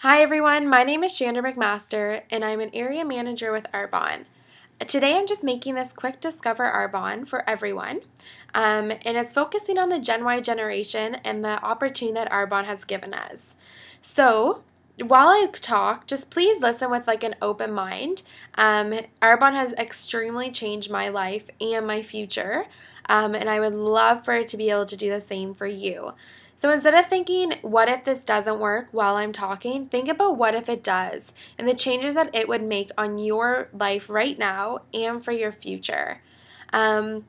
Hi everyone, my name is Chandra McMaster and I'm an area manager with Arbonne. Today I'm just making this quick Discover Arbonne for everyone, and it's focusing on the Gen Y generation and the opportunity that Arbonne has given us. So while I talk, just please listen with an open mind. Arbonne has extremely changed my life and my future, and I would love for it to be able to do the same for you. So instead of thinking, what if this doesn't work while I'm talking, think about what if it does and the changes that it would make on your life right now and for your future. So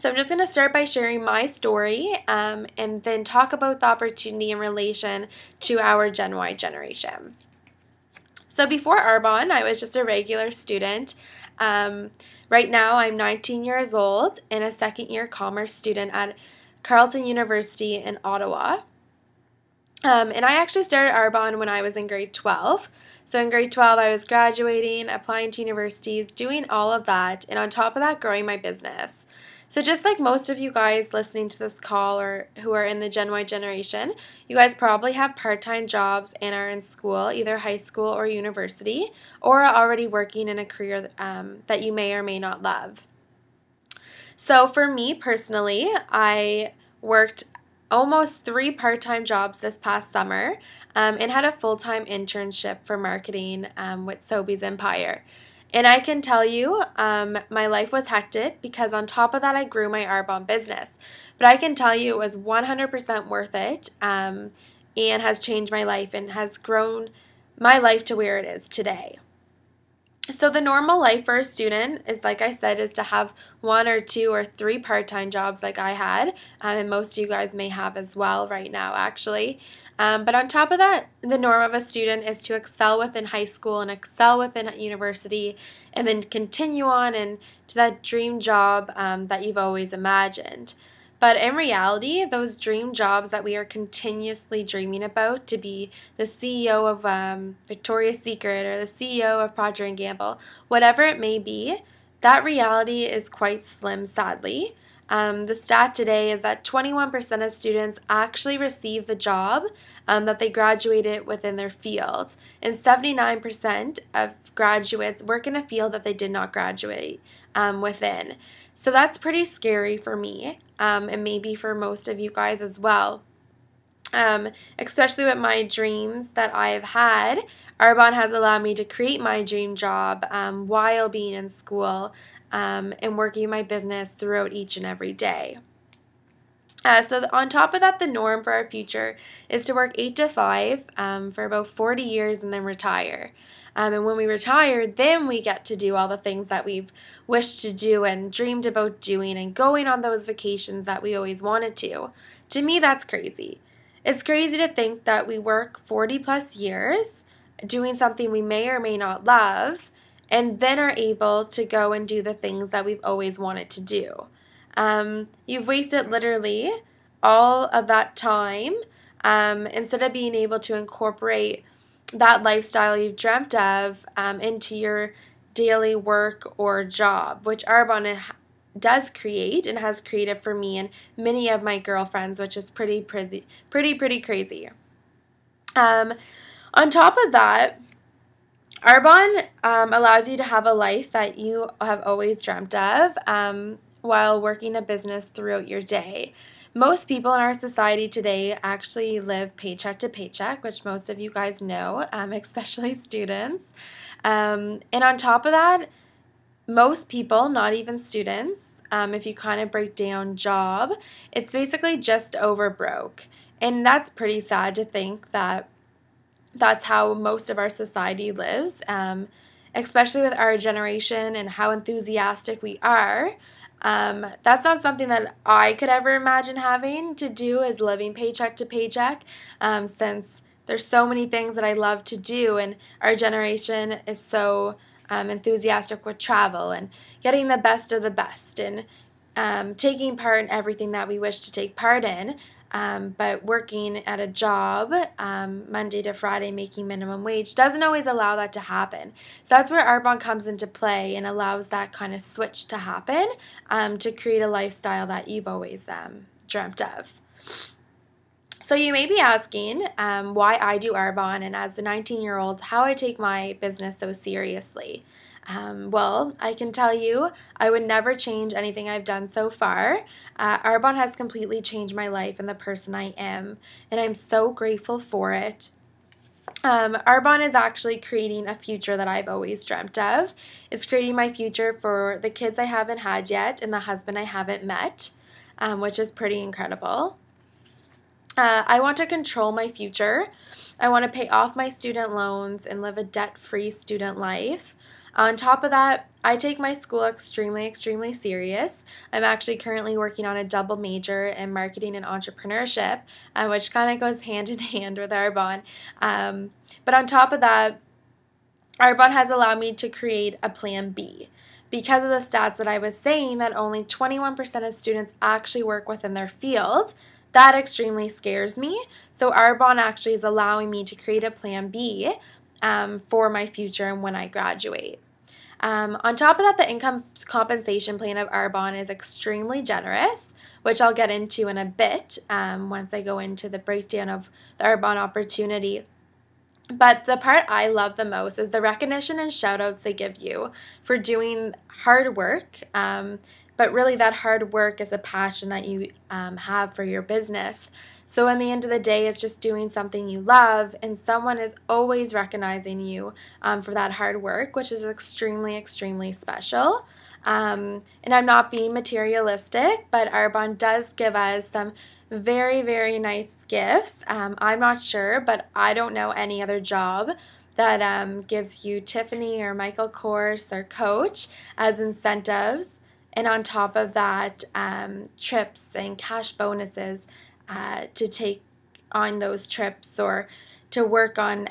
I'm just going to start by sharing my story and then talk about the opportunity in relation to our Gen Y generation. So before Arbonne, I was just a regular student. Right now, I'm 19 years old and a second-year commerce student at Carleton University in Ottawa. And I actually started Arbonne when I was in grade 12. So in grade 12, I was graduating, applying to universities, doing all of that, and on top of that, growing my business. So just like most of you guys listening to this call or who are in the Gen Y generation, you guys probably have part-time jobs and are in school, either high school or university, or are already working in a career that you may or may not love. So for me personally, I worked almost 3 part-time jobs this past summer and had a full-time internship for marketing with Sobeys Empire. And I can tell you my life was hectic because on top of that I grew my Arbonne business. But I can tell you it was 100% worth it and has changed my life and has grown my life to where it is today. So the normal life for a student is, like I said, is to have 1 or 2 or 3 part-time jobs like I had, and most of you guys may have as well right now actually. But on top of that, the norm of a student is to excel within high school and excel within university and then continue on and to that dream job that you've always imagined. But in reality, those dream jobs that we are continuously dreaming about, to be the CEO of Victoria's Secret or the CEO of Procter & Gamble, whatever it may be, that reality is quite slim, sadly. The stat today is that 21% of students actually receive the job that they graduated within their field, and 79% of graduates work in a field that they did not graduate within. So that's pretty scary for me, and maybe for most of you guys as well. Especially with my dreams that I've had, Arbonne has allowed me to create my dream job while being in school and working my business throughout each and every day. So on top of that, the norm for our future is to work 8 to 5 for about 40 years and then retire. And when we retire, then we get to do all the things that we've wished to do and dreamed about doing and going on those vacations that we always wanted to. To me, that's crazy. It's crazy to think that we work 40 plus years doing something we may or may not love and then are able to go and do the things that we've always wanted to do. You've wasted literally all of that time instead of being able to incorporate that lifestyle you've dreamt of into your daily work or job, which Arbonne does create and has created for me and many of my girlfriends, which is pretty crazy. On top of that, Arbonne allows you to have a life that you have always dreamt of while working a business throughout your day. Most people in our society today actually live paycheck to paycheck, which most of you guys know, especially students. And on top of that, most people, not even students, if you kind of break down job, it's basically just over broke. And that's pretty sad to think that that's how most of our society lives, especially with our generation and how enthusiastic we are. That's not something that I could ever imagine having to do, is living paycheck to paycheck, since there's so many things that I love to do, and our generation is so enthusiastic with travel and getting the best of the best and taking part in everything that we wish to take part in, but working at a job Monday to Friday making minimum wage doesn't always allow that to happen. So that's where Arbonne comes into play and allows that kind of switch to happen to create a lifestyle that you've always dreamt of. So So you may be asking why I do Arbonne, and as the 19-year-old, how I take my business so seriously. Well, I can tell you I would never change anything I've done so far. Arbonne has completely changed my life and the person I am, and I'm so grateful for it. Arbonne is actually creating a future that I've always dreamt of. It's creating my future for the kids I haven't had yet and the husband I haven't met, which is pretty incredible. I want to control my future. I want to pay off my student loans and live a debt-free student life. On top of that, I take my school extremely, extremely serious. I'm actually currently working on a double major in marketing and entrepreneurship, which kind of goes hand in hand with Arbonne. But on top of that, Arbonne has allowed me to create a plan B. Because of the stats that I was saying that only 21% of students actually work within their field, that extremely scares me. So Arbonne actually is allowing me to create a plan B for my future and when I graduate. On top of that, the income compensation plan of Arbonne is extremely generous, which I'll get into in a bit once I go into the breakdown of the Arbonne opportunity. But the part I love the most is the recognition and shout-outs they give you for doing hard work. But really that hard work is a passion that you have for your business. So in the end of the day, it's just doing something you love, and someone is always recognizing you for that hard work, which is extremely, extremely special. And I'm not being materialistic, but Arbonne does give us some very, very nice gifts. I'm not sure, but I don't know any other job that gives you Tiffany or Michael Kors or Coach as incentives. And on top of that, trips and cash bonuses to take on those trips or to work on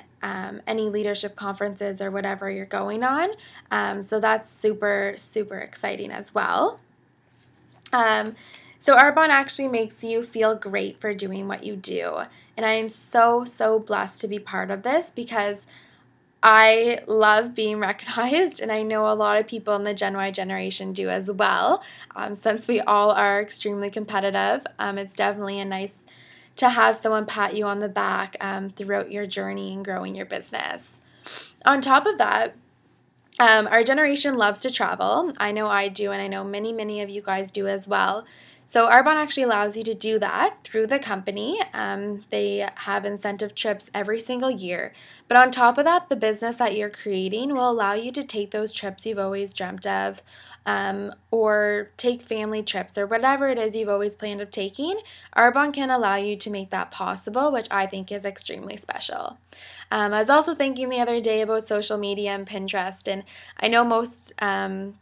any leadership conferences or whatever you're going on. So that's super, super exciting as well. So Arbonne actually makes you feel great for doing what you do. And I am so, so blessed to be part of this because I love being recognized, and I know a lot of people in the Gen Y generation do as well. Since we all are extremely competitive, it's definitely a nice to have someone pat you on the back throughout your journey and growing your business. On top of that, our generation loves to travel. I know I do, and I know many, many of you guys do as well. So Arbonne actually allows you to do that through the company. They have incentive trips every single year. But on top of that, the business that you're creating will allow you to take those trips you've always dreamt of, or take family trips or whatever it is you've always planned of taking. Arbonne can allow you to make that possible, which I think is extremely special. I was also thinking the other day about social media and Pinterest, and I know most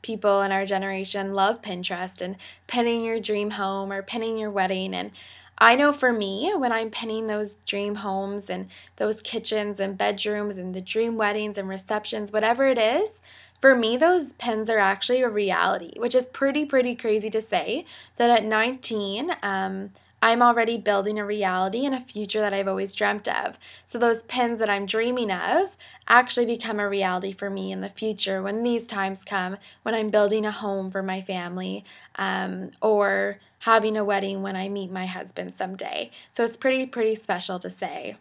people in our generation love Pinterest and pinning your dream home or pinning your wedding. And I know for me, when I'm pinning those dream homes and those kitchens and bedrooms and the dream weddings and receptions, whatever it is, for me, those pins are actually a reality, which is pretty crazy to say that at 19, I'm already building a reality and a future that I've always dreamt of. So those pins that I'm dreaming of actually become a reality for me in the future when these times come, when I'm building a home for my family, or having a wedding when I meet my husband someday. So it's pretty special to say.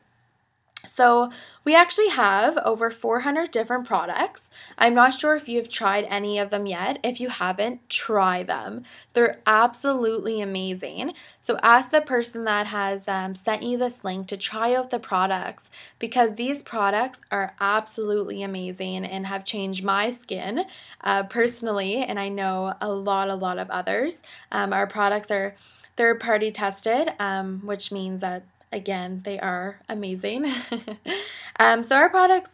So we actually have over 400 different products. I'm not sure if you've tried any of them yet. If you haven't, try them. They're absolutely amazing. So ask the person that has sent you this link to try out the products, because these products are absolutely amazing and have changed my skin personally, and I know a lot of others. Our products are third-party tested, which means that again, they are amazing. So our products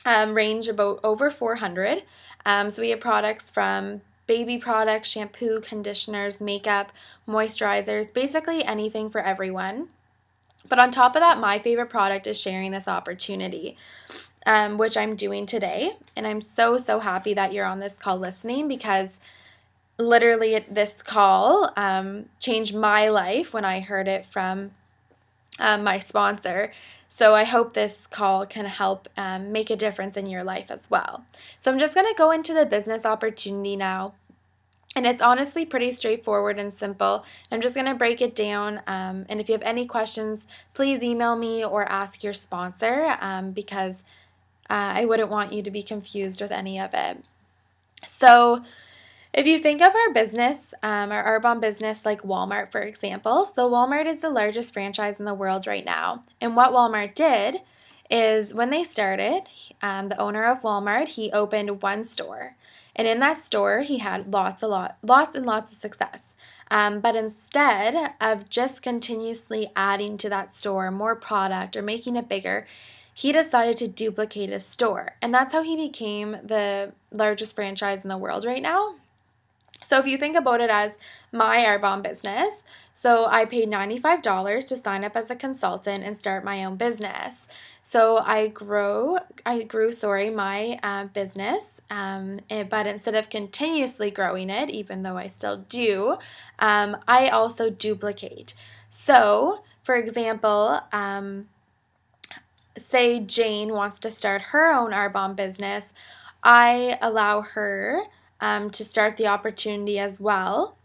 range about over 400. So we have products from baby products, shampoo, conditioners, makeup, moisturizers, basically anything for everyone. But on top of that, my favorite product is sharing this opportunity, which I'm doing today. And I'm so happy that you're on this call listening, because literally this call changed my life when I heard it from my sponsor. So I hope this call can help make a difference in your life as well. So I'm just going to go into the business opportunity now. And it's honestly pretty straightforward and simple. I'm just going to break it down. And if you have any questions, please email me or ask your sponsor because I wouldn't want you to be confused with any of it. So if you think of our business, our Arbonne business, like Walmart, for example, so Walmart is the largest franchise in the world right now. And what Walmart did is when they started, the owner of Walmart, he opened one store. And in that store, he had lots and lots of success. But instead of just continuously adding to that store more product or making it bigger, he decided to duplicate his store. And that's how he became the largest franchise in the world right now. So if you think about it as my Arbonne business, so I paid $95 to sign up as a consultant and start my own business. So I grew my business, but instead of continuously growing it, even though I still do, I also duplicate. So, for example, say Jane wants to start her own Arbonne business, I allow her to start the opportunity as well,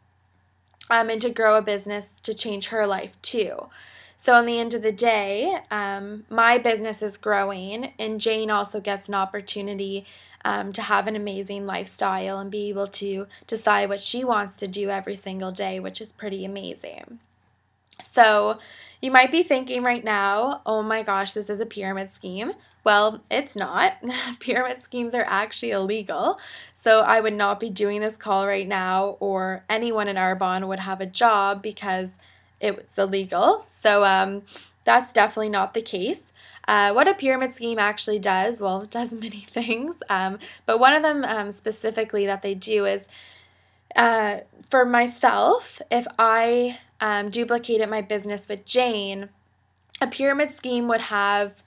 and to grow a business to change her life too. So in the end of the day, my business is growing, and Jane also gets an opportunity to have an amazing lifestyle and be able to decide what she wants to do every single day, which is pretty amazing. So you might be thinking right now, oh my gosh, this is a pyramid scheme. Well, it's not. Pyramid schemes are actually illegal. So I would not be doing this call right now, or anyone in Arbonne would have a job because it's illegal. So that's definitely not the case. What a pyramid scheme actually does, well, it does many things, but one of them specifically that they do is for myself, if I duplicated my business with Jane, a pyramid scheme would have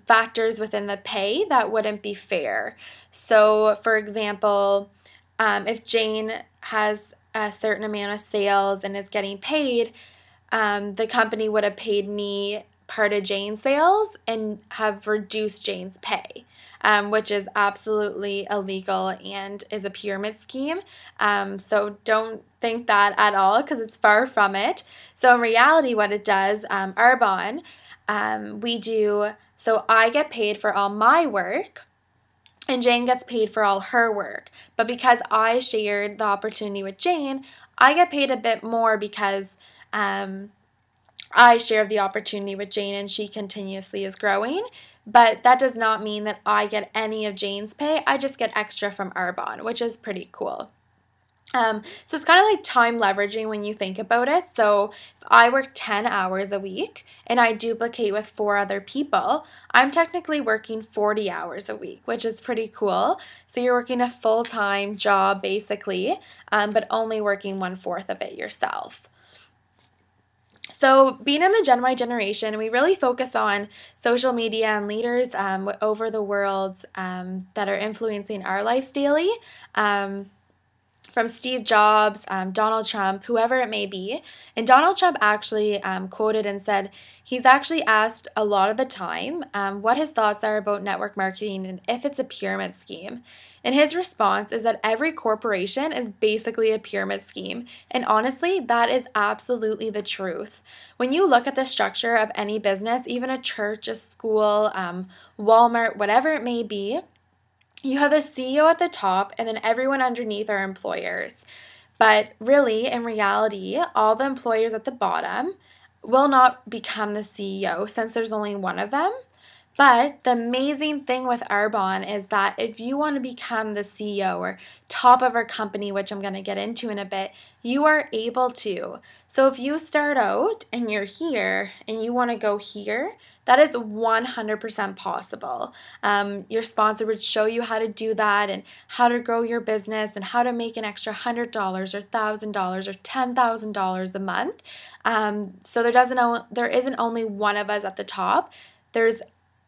factors within the pay that wouldn't be fair. So, for example, if Jane has a certain amount of sales and is getting paid, the company would have paid me part of Jane's sales and have reduced Jane's pay, which is absolutely illegal and is a pyramid scheme. So don't think that at all, because it's far from it. So in reality, what it does, Arbonne, so I get paid for all my work, and Jane gets paid for all her work. But because I shared the opportunity with Jane, I get paid a bit more because I share the opportunity with Jane and she continuously is growing. But that does not mean that I get any of Jane's pay. I just get extra from Arbonne, which is pretty cool. So it's kind of like time leveraging when you think about it. So if I work 10 hours a week and I duplicate with 4 other people, I'm technically working 40 hours a week, which is pretty cool. So you're working a full-time job basically, but only working 1/4 of it yourself. So being in the Gen Y generation, we really focus on social media and leaders over the world that are influencing our lives daily. From Steve Jobs, Donald Trump, whoever it may be. And Donald Trump actually quoted and said he's actually asked a lot of the time what his thoughts are about network marketing and if it's a pyramid scheme. And his response is that every corporation is basically a pyramid scheme. And honestly, that is absolutely the truth. When you look at the structure of any business, even a church, a school, Walmart, whatever it may be, you have the CEO at the top and then everyone underneath are employers. But really, in reality, all the employers at the bottom will not become the CEO since there's only one of them. But the amazing thing with Arbonne is that if you want to become the CEO or top of our company, which I'm going to get into in a bit, you are able to. So if you start out and you're here and you want to go here, that is 100% possible. Your sponsor would show you how to do that and how to grow your business and how to make an extra $100 or $1,000 or $10,000 a month. So there isn't only one of us at the top. There's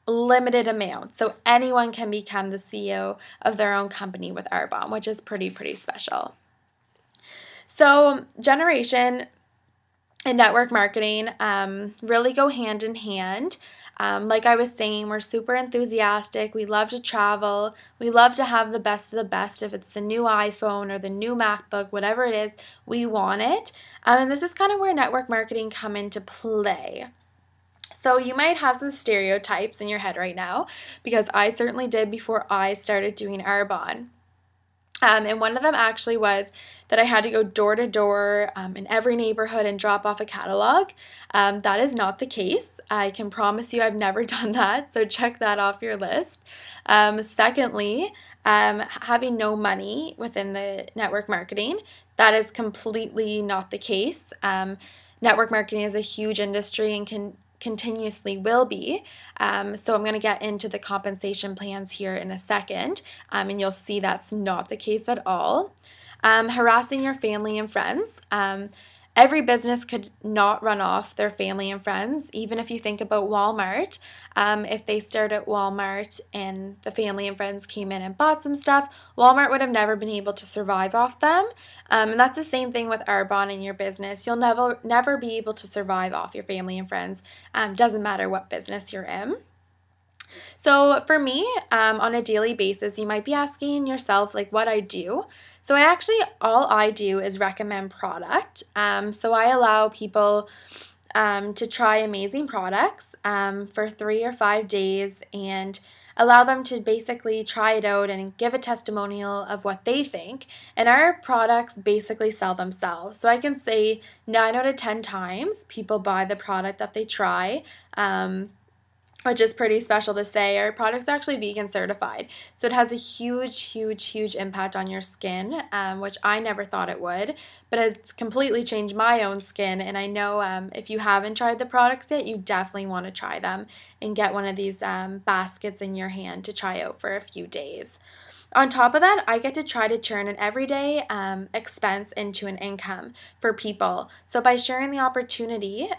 limited amounts. So anyone can become the CEO of their own company with Arbonne, which is pretty special. So generation and network marketing really go hand in hand. Like I was saying, we're super enthusiastic. We love to travel. We love to have the best of the best. If it's the new iPhone or the new MacBook, whatever it is, we want it. And this is kind of where network marketing come into play. So you might have some stereotypes in your head right now, because I certainly did before I started doing Arbonne. And one of them actually was that I had to go door to door in every neighborhood and drop off a catalog. That is not the case. I can promise you I've never done that, so check that off your list. Secondly, having no money within the network marketing, that is completely not the case. Network marketing is a huge industry and continuously will be. So I'm going to get into the compensation plans here in a second, and you'll see that's not the case at all. Harassing your family and friends. Every business could not run off their family and friends. Even if you think about Walmart, if they started at Walmart and the family and friends came in and bought some stuff, Walmart would have never been able to survive off them. And that's the same thing with Arbonne in your business. You'll never be able to survive off your family and friends. Doesn't matter what business you're in. So for me, on a daily basis, you might be asking yourself like what I do. So all I do is recommend product. So I allow people to try amazing products for 3 or 5 days and allow them to basically try it out and give a testimonial of what they think. And our products basically sell themselves. So I can say 9 out of 10 times people buy the product that they try. Which is pretty special to say. Our product's actually vegan certified. So it has a huge impact on your skin, which I never thought it would. But it's completely changed my own skin. And I know if you haven't tried the products yet, you definitely want to try them and get one of these baskets in your hand to try out for a few days. On top of that, I get to try to turn an everyday expense into an income for people. So by sharing the opportunity,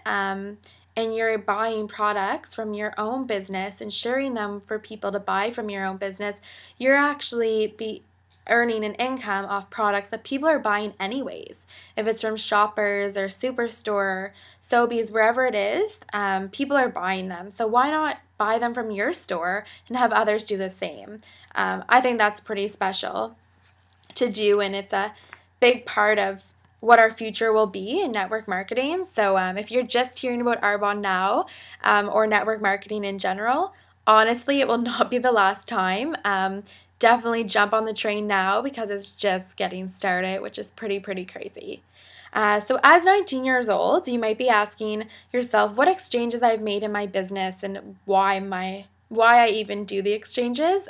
and you're buying products from your own business and sharing them for people to buy from your own business, you're actually earning an income off products that people are buying anyways. If it's from Shoppers or Superstore, Sobeys, wherever it is, people are buying them. So why not buy them from your store and have others do the same? I think that's pretty special to do, and it's a big part of what our future will be in network marketing. So if you're just hearing about Arbonne now or network marketing in general, honestly, it will not be the last time. Definitely jump on the train now because it's just getting started, which is pretty crazy. So as 19 years old, you might be asking yourself what exchanges I've made in my business and why I even do the exchanges.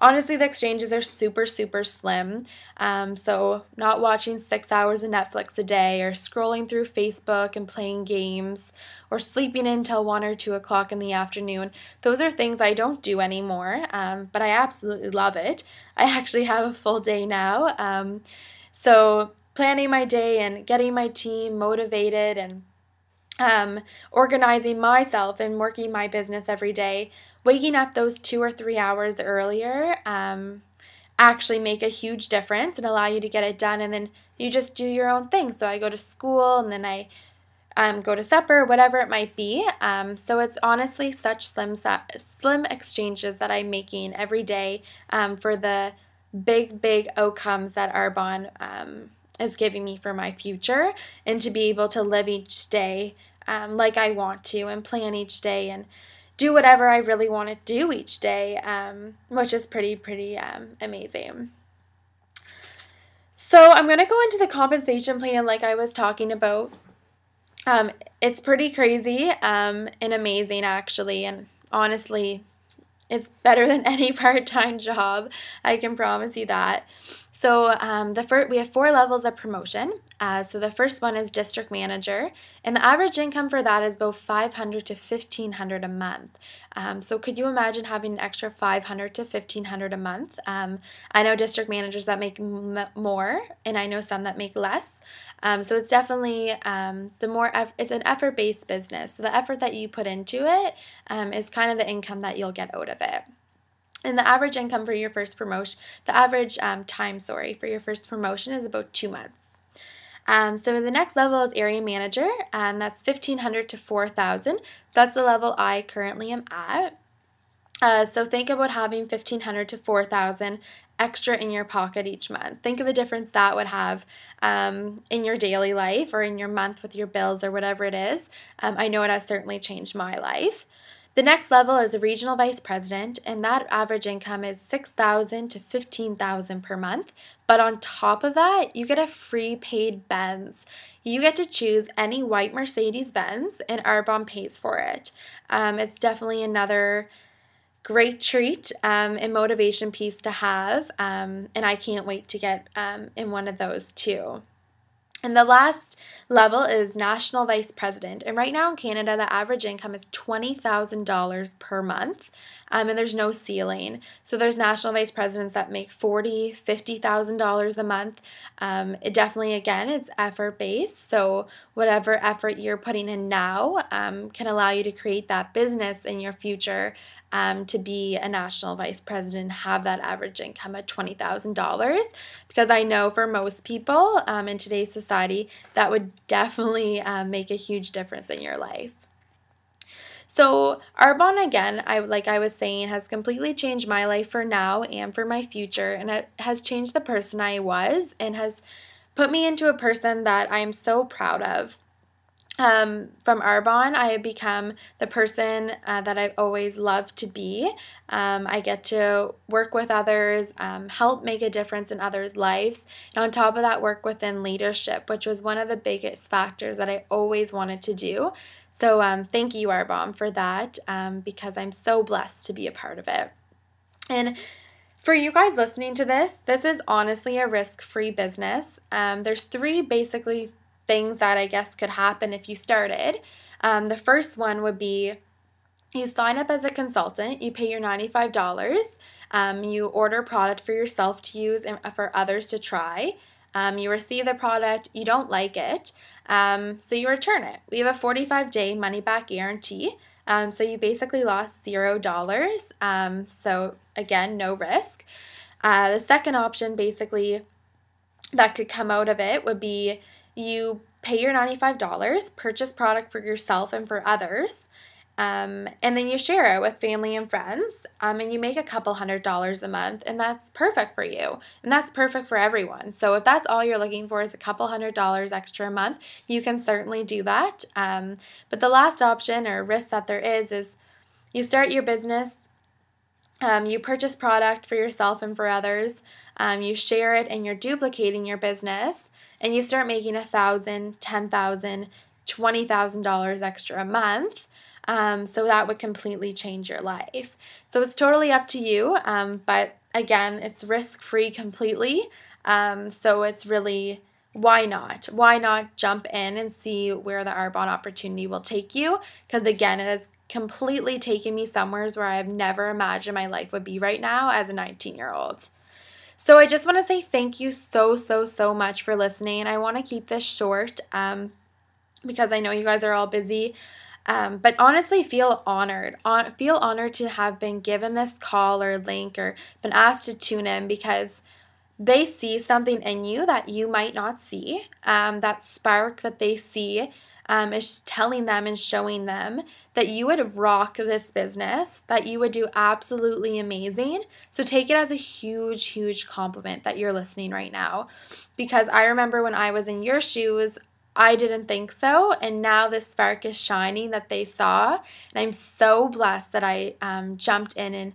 Honestly, the exchanges are super slim. So not watching 6 hours of Netflix a day or scrolling through Facebook and playing games or sleeping until 1 or 2 o'clock in the afternoon. Those are things I don't do anymore, but I absolutely love it. I actually have a full day now. So planning my day and getting my team motivated and organizing myself and working my business every day, waking up those 2 or 3 hours earlier actually make a huge difference and allow you to get it done, and then you just do your own thing. So I go to school and then I go to supper, whatever it might be. So it's honestly such slim exchanges that I'm making every day for the big outcomes that Arbonne is giving me for my future, and to be able to live each day like I want to and plan each day and do whatever I really want to do each day, which is pretty amazing. So I'm going to go into the compensation plan like I was talking about. It's pretty crazy and amazing actually, and honestly, it's better than any part-time job. I can promise you that. So we have 4 levels of promotion. So the first one is district manager, and the average income for that is about $500 to $1,500 a month. So could you imagine having an extra $500 to $1,500 a month? I know district managers that make more, and I know some that make less. So it's definitely it's an effort-based business. So the effort that you put into it is kind of the income that you'll get out of it. And the average income for your first promotion, the average time for your first promotion is about 2 months. So the next level is area manager, and that's $1,500 to $4,000. So that's the level I currently am at. So think about having $1,500 to $4,000 extra in your pocket each month. Think of the difference that would have in your daily life or in your month with your bills or whatever it is. I know it has certainly changed my life. The next level is a regional vice president, and that average income is $6,000 to $15,000 per month. But on top of that, you get a free paid Benz. You get to choose any white Mercedes Benz, and Arbonne pays for it. It's definitely another great treat and motivation piece to have, and I can't wait to get in one of those too. And the last level is national vice president. And right now in Canada, the average income is $20,000 per month, and there's no ceiling. So there's national vice presidents that make $40,000, $50,000 a month. It definitely, again, it's effort-based. So whatever effort you're putting in now can allow you to create that business in your future to be a national vice president, have that average income at $20,000, because I know for most people in today's society that would definitely make a huge difference in your life. So Arbonne, again, like I was saying, has completely changed my life for now and for my future, and it has changed the person I was and has put me into a person that I am so proud of. From Arbonne, I have become the person that I've always loved to be. I get to work with others, help make a difference in others' lives, and on top of that, work within leadership, which was one of the biggest factors that I always wanted to do. So thank you, Arbonne, for that, because I'm so blessed to be a part of it. And for you guys listening to this is honestly a risk-free business. There's three basically things that I guess could happen if you started. The first one would be you sign up as a consultant, you pay your $95, you order product for yourself to use and for others to try. You receive the product, you don't like it, so you return it. We have a 45-day money-back guarantee, so you basically lost $0. So again, no risk. The second option basically that could come out of it would be you pay your $95, purchase product for yourself and for others, and then you share it with family and friends, and you make a couple $100s a month, and that's perfect for you, and that's perfect for everyone. So if that's all you're looking for is a couple $100s extra a month, you can certainly do that. But the last option or risk that there is you start your business, you purchase product for yourself and for others, you share it, and you're duplicating your business, and you start making $1,000, $10,000, $20,000 extra a month. So that would completely change your life. So it's totally up to you, but again, it's risk-free completely. So it's really, why not? Why not jump in and see where the Arbonne opportunity will take you? Because again, it has completely taken me somewhere where I've never imagined my life would be right now as a 19-year-old. So I just want to say thank you so much for listening. I want to keep this short because I know you guys are all busy. But honestly, feel honored. Feel honored to have been given this call or link or been asked to tune in, because they see something in you that you might not see. That spark that they see is telling them and showing them that you would rock this business, that you would do absolutely amazing. So take it as a huge compliment that you're listening right now, because I remember when I was in your shoes, I didn't think so, and now this spark is shining that they saw, and I'm so blessed that I jumped in and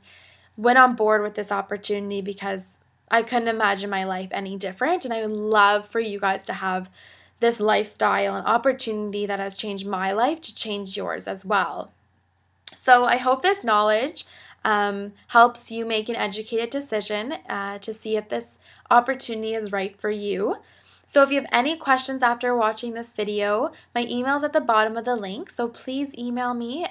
went on board with this opportunity, because I couldn't imagine my life any different, and I would love for you guys to have this lifestyle and opportunity that has changed my life to change yours as well. So I hope this knowledge helps you make an educated decision to see if this opportunity is right for you. So if you have any questions after watching this video, my email is at the bottom of the link, so please email me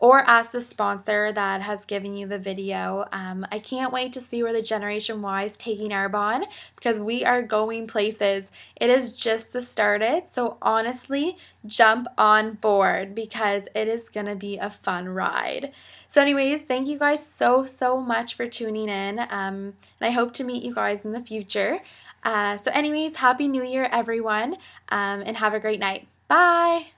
or ask the sponsor that has given you the video. I can't wait to see where the Generation Y is taking Arbonne, because we are going places. It is just the started, so honestly, jump on board because it is going to be a fun ride. So anyways, thank you guys so much for tuning in, and I hope to meet you guys in the future. So anyways, Happy New Year, everyone, and have a great night. Bye!